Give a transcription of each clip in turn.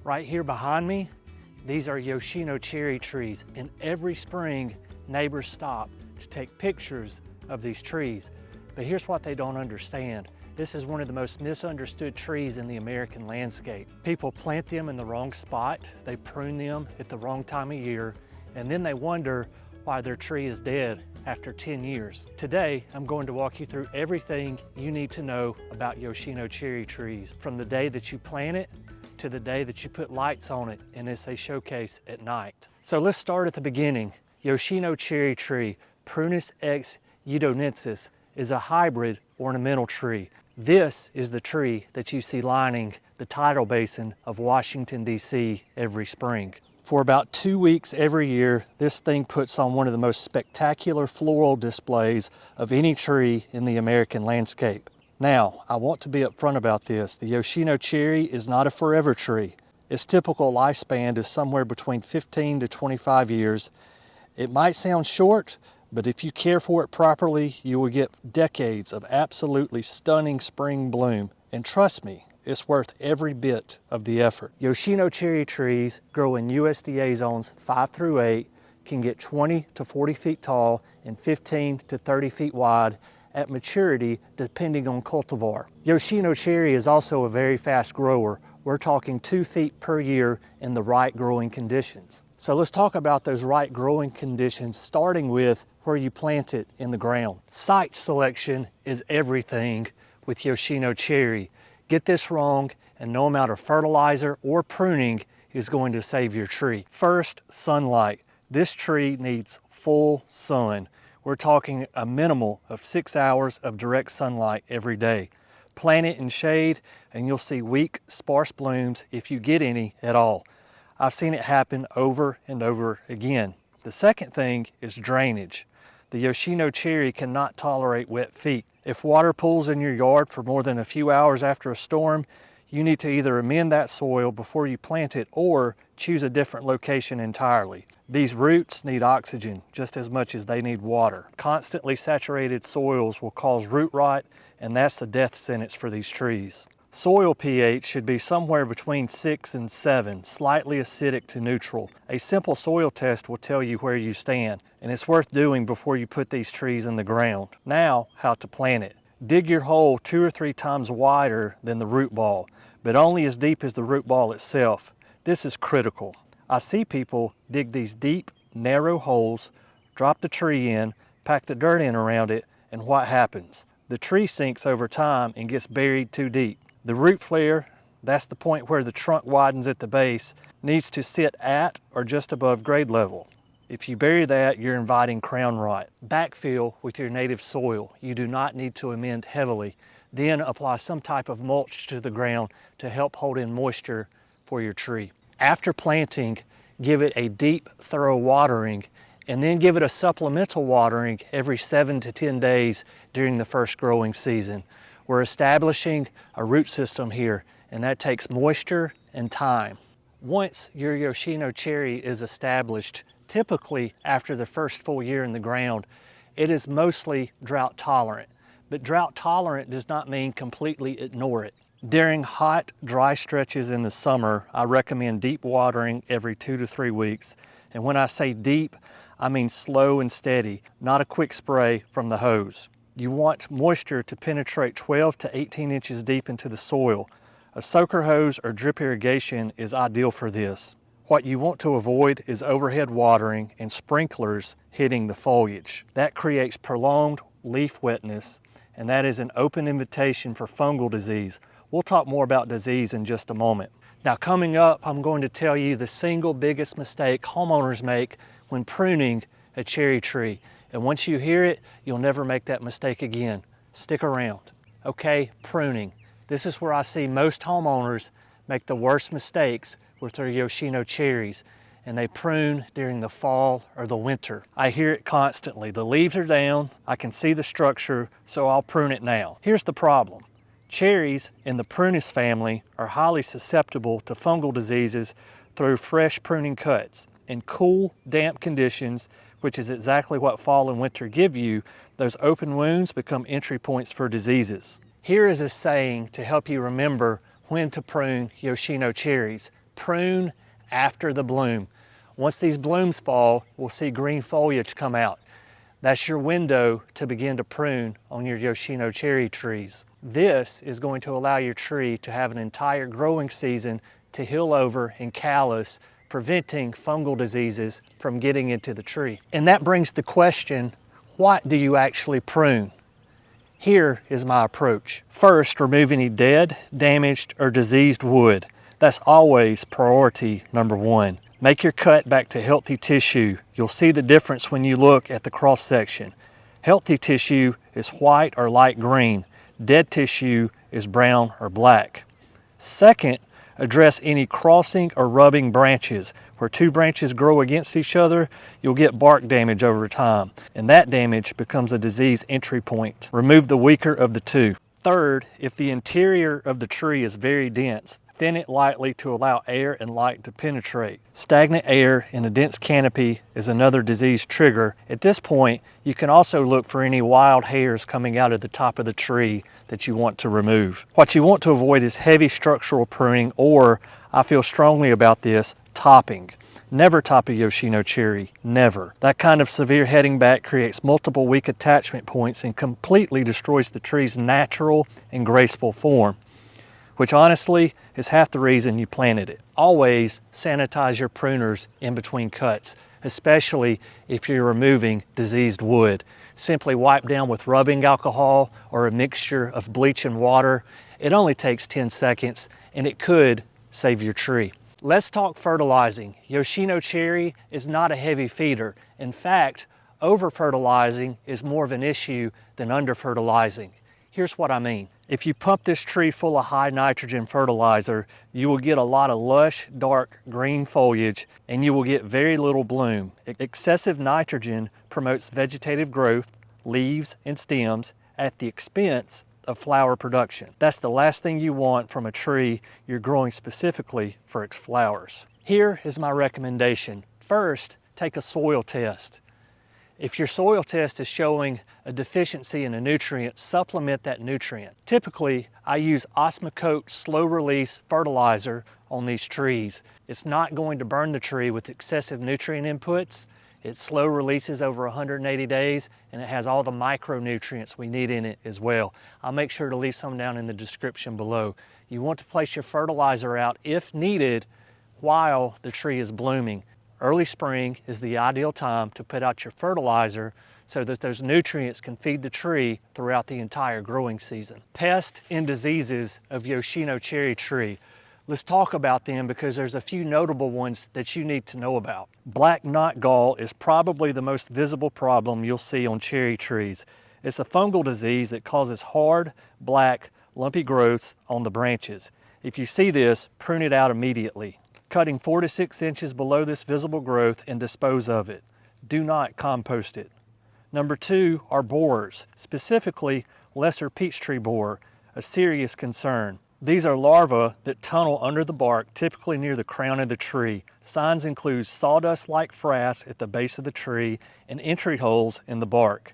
Right here behind me, these are Yoshino cherry trees, and every spring neighbors stop to take pictures of these trees. But here's what they don't understand. This is one of the most misunderstood trees in the American landscape. People plant them in the wrong spot, they prune them at the wrong time of year, and then they wonder why their tree is dead after 10 years. Today, I'm going to walk you through everything you need to know about Yoshino cherry trees, from the day that you plant it to the day that you put lights on it and it's a showcase at night. So let's start at the beginning. Yoshino cherry tree, Prunus x udonensis, is a hybrid ornamental tree. This is the tree that you see lining the tidal basin of Washington, D.C. every spring. For about 2 weeks every year, this thing puts on one of the most spectacular floral displays of any tree in the American landscape. Now, I want to be upfront about this. The Yoshino cherry is not a forever tree. Its typical lifespan is somewhere between 15 to 25 years. It might sound short, but if you care for it properly, you will get decades of absolutely stunning spring bloom. And trust me, it's worth every bit of the effort. Yoshino cherry trees grow in USDA zones 5 through 8, can get 20 to 40 feet tall and 15 to 30 feet wide at maturity depending on cultivar. Yoshino cherry is also a very fast grower. We're talking 2 feet per year in the right growing conditions. So let's talk about those right growing conditions, starting with where you plant it in the ground. Site selection is everything with Yoshino cherry. Get this wrong and no amount of fertilizer or pruning is going to save your tree. First, sunlight. This tree needs full sun. We're talking a minimal of 6 hours of direct sunlight every day. Plant it in shade and you'll see weak, sparse blooms if you get any at all. I've seen it happen over and over again. The second thing is drainage. The Yoshino cherry cannot tolerate wet feet. If water pools in your yard for more than a few hours after a storm, you need to either amend that soil before you plant it or choose a different location entirely. These roots need oxygen just as much as they need water. Constantly saturated soils will cause root rot, and that's the death sentence for these trees. Soil pH should be somewhere between 6 and 7, slightly acidic to neutral. A simple soil test will tell you where you stand, and it's worth doing before you put these trees in the ground. Now, how to plant it. Dig your hole 2 or 3 times wider than the root ball, but only as deep as the root ball itself. This is critical. I see people dig these deep, narrow holes, drop the tree in, pack the dirt in around it, and what happens? The tree sinks over time and gets buried too deep. The root flare, that's the point where the trunk widens at the base, needs to sit at or just above grade level. If you bury that, you're inviting crown rot. Backfill with your native soil. You do not need to amend heavily. Then apply some type of mulch to the ground to help hold in moisture for your tree. After planting, give it a deep, thorough watering, and then give it a supplemental watering every 7 to 10 days during the first growing season. We're establishing a root system here, and that takes moisture and time. Once your Yoshino cherry is established, typically after the first full year in the ground, it is mostly drought tolerant. But drought tolerant does not mean completely ignore it. During hot, dry stretches in the summer, I recommend deep watering every 2 to 3 weeks. And when I say deep, I mean slow and steady, not a quick spray from the hose. You want moisture to penetrate 12 to 18 inches deep into the soil. A soaker hose or drip irrigation is ideal for this. What you want to avoid is overhead watering and sprinklers hitting the foliage. That creates prolonged leaf wetness, and that is an open invitation for fungal disease. We'll talk more about disease in just a moment. Now, coming up, I'm going to tell you the single biggest mistake homeowners make when pruning a cherry tree. And once you hear it, you'll never make that mistake again. Stick around. Okay, pruning. This is where I see most homeowners make the worst mistakes with their Yoshino cherries, and they prune during the fall or the winter. I hear it constantly. The leaves are down, I can see the structure, so I'll prune it now. Here's the problem. Cherries in the Prunus family are highly susceptible to fungal diseases through fresh pruning cuts. In cool, damp conditions, which is exactly what fall and winter give you, those open wounds become entry points for diseases. Here is a saying to help you remember when to prune Yoshino cherries. prune after the bloom. Once these blooms fall, we'll see green foliage come out. That's your window to begin to prune on your Yoshino cherry trees. This is going to allow your tree to have an entire growing season to heal over and callus, preventing fungal diseases from getting into the tree. And that brings the question, what do you actually prune? Here is my approach. First, remove any dead, damaged, or diseased wood. That's always priority number one. Make your cut back to healthy tissue. You'll see the difference when you look at the cross section. Healthy tissue is white or light green. Dead tissue is brown or black. Second, address any crossing or rubbing branches. Where two branches grow against each other, you'll get bark damage over time, and that damage becomes a disease entry point. Remove the weaker of the two. Third, if the interior of the tree is very dense, thin it lightly to allow air and light to penetrate. Stagnant air in a dense canopy is another disease trigger. At this point, you can also look for any wild hairs coming out of the top of the tree that you want to remove. What you want to avoid is heavy structural pruning, or, I feel strongly about this, topping. Never top a Yoshino cherry, never. That kind of severe heading back creates multiple weak attachment points and completely destroys the tree's natural and graceful form, which honestly is half the reason you planted it. Always sanitize your pruners in between cuts, especially if you're removing diseased wood. Simply wipe down with rubbing alcohol or a mixture of bleach and water. It only takes 10 seconds and it could save your tree. Let's talk fertilizing. Yoshino cherry is not a heavy feeder. In fact, over-fertilizing is more of an issue than under-fertilizing. Here's what I mean. If you pump this tree full of high nitrogen fertilizer, you will get a lot of lush, dark green foliage and you will get very little bloom. Excessive nitrogen promotes vegetative growth, leaves and stems at the expense of flower production. That's the last thing you want from a tree you're growing specifically for its flowers. Here is my recommendation. First, take a soil test. If your soil test is showing a deficiency in a nutrient, supplement that nutrient. Typically, I use Osmocote slow release fertilizer on these trees. It's not going to burn the tree with excessive nutrient inputs. It slow releases over 180 days and it has all the micronutrients we need in it as well. I'll make sure to leave some down in the description below. You want to place your fertilizer out if needed while the tree is blooming. Early spring is the ideal time to put out your fertilizer so that those nutrients can feed the tree throughout the entire growing season. Pests and diseases of Yoshino cherry tree. Let's talk about them because there's a few notable ones that you need to know about. Black knot gall is probably the most visible problem you'll see on cherry trees. It's a fungal disease that causes hard, black, lumpy growths on the branches. If you see this, prune it out immediately, cutting 4 to 6 inches below this visible growth and dispose of it. Do not compost it. Number 2 are borers, specifically lesser peachtree borer, a serious concern. These are larvae that tunnel under the bark, typically near the crown of the tree. Signs include sawdust-like frass at the base of the tree and entry holes in the bark.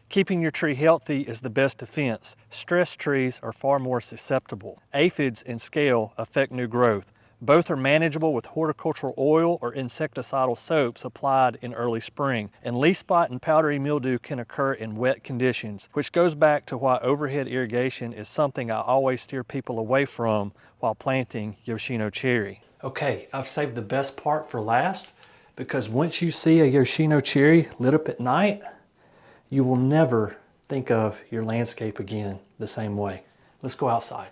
Keeping your tree healthy is the best defense. Stressed trees are far more susceptible. Aphids and scale affect new growth. Both are manageable with horticultural oil or insecticidal soaps applied in early spring. And leaf spot and powdery mildew can occur in wet conditions, which goes back to why overhead irrigation is something I always steer people away from while planting Yoshino cherry. Okay, I've saved the best part for last because once you see a Yoshino cherry lit up at night, you will never think of your landscape again the same way. Let's go outside.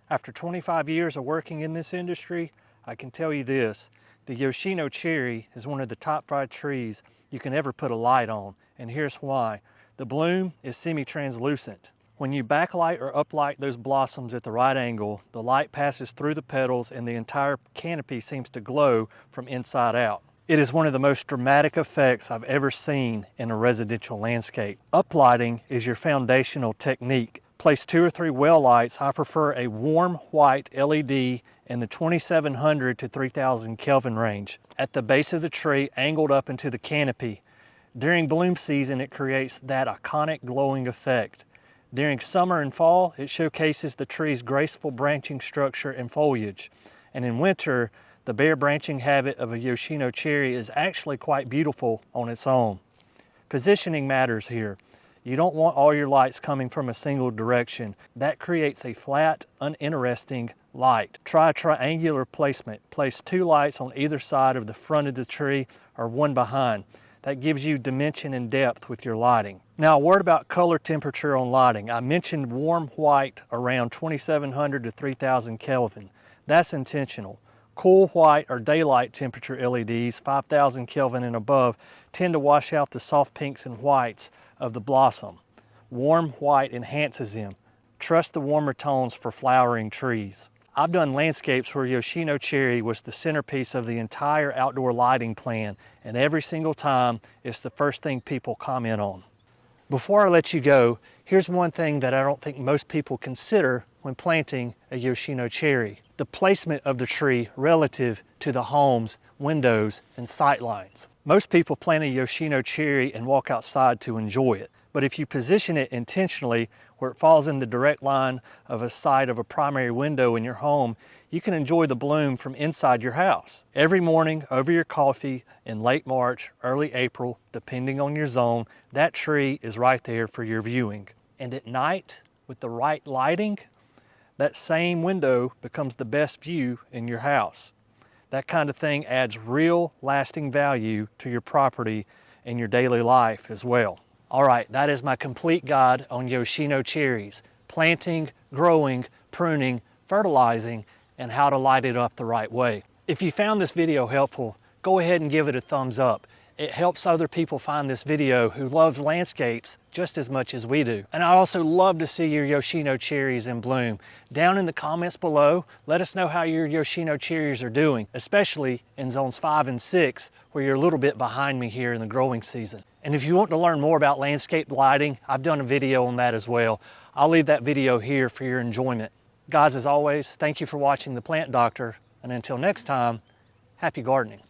After 25 years of working in this industry, I can tell you this, the Yoshino cherry is one of the top 5 trees you can ever put a light on, and here's why. The bloom is semi-translucent. When you backlight or uplight those blossoms at the right angle, the light passes through the petals and the entire canopy seems to glow from inside out. It is one of the most dramatic effects I've ever seen in a residential landscape. Uplighting is your foundational technique. Place 2 or 3 well lights. I prefer a warm white LED in the 2700 to 3000 Kelvin range at the base of the tree, angled up into the canopy. During bloom season, it creates that iconic glowing effect. During summer and fall, it showcases the tree's graceful branching structure and foliage. And in winter, The bare branching habit of a Yoshino cherry is actually quite beautiful on its own. Positioning matters here. You don't want all your lights coming from a single direction. That creates a flat, uninteresting light. Try triangular placement. Place 2 lights on either side of the front of the tree or one behind. That gives you dimension and depth with your lighting. Now, a word about color temperature on lighting. I mentioned warm white around 2700 to 3000 Kelvin. That's intentional. Cool white or daylight temperature LEDs, 5000 Kelvin and above, tend to wash out the soft pinks and whites of the blossom. Warm white enhances them. Trust the warmer tones for flowering trees. I've done landscapes where Yoshino cherry was the centerpiece of the entire outdoor lighting plan, and every single time it's the first thing people comment on. Before I let you go, here's one thing that I don't think most people consider when planting a Yoshino cherry: the placement of the tree relative to the home's windows and sight lines. Most people plant a Yoshino cherry and walk outside to enjoy it, but if you position it intentionally where it falls in the direct line of a side of a primary window in your home, you can enjoy the bloom from inside your house. Every morning over your coffee in late March, early April, depending on your zone, that tree is right there for your viewing. And at night, with the right lighting, that same window becomes the best view in your house. That kind of thing adds real lasting value to your property and your daily life as well. All right, that is my complete guide on Yoshino cherries: planting, growing, pruning, fertilizing, and how to light it up the right way. If you found this video helpful, go ahead and give it a thumbs up. It helps other people find this video who loves landscapes just as much as we do. And I also love to see your Yoshino cherries in bloom. Down in the comments below, let us know how your Yoshino cherries are doing, especially in zones 5 and 6, where you're a little bit behind me here in the growing season. And if you want to learn more about landscape lighting, I've done a video on that as well. I'll leave that video here for your enjoyment. Guys, as always, thank you for watching The Plant Doctor, and until next time, happy gardening.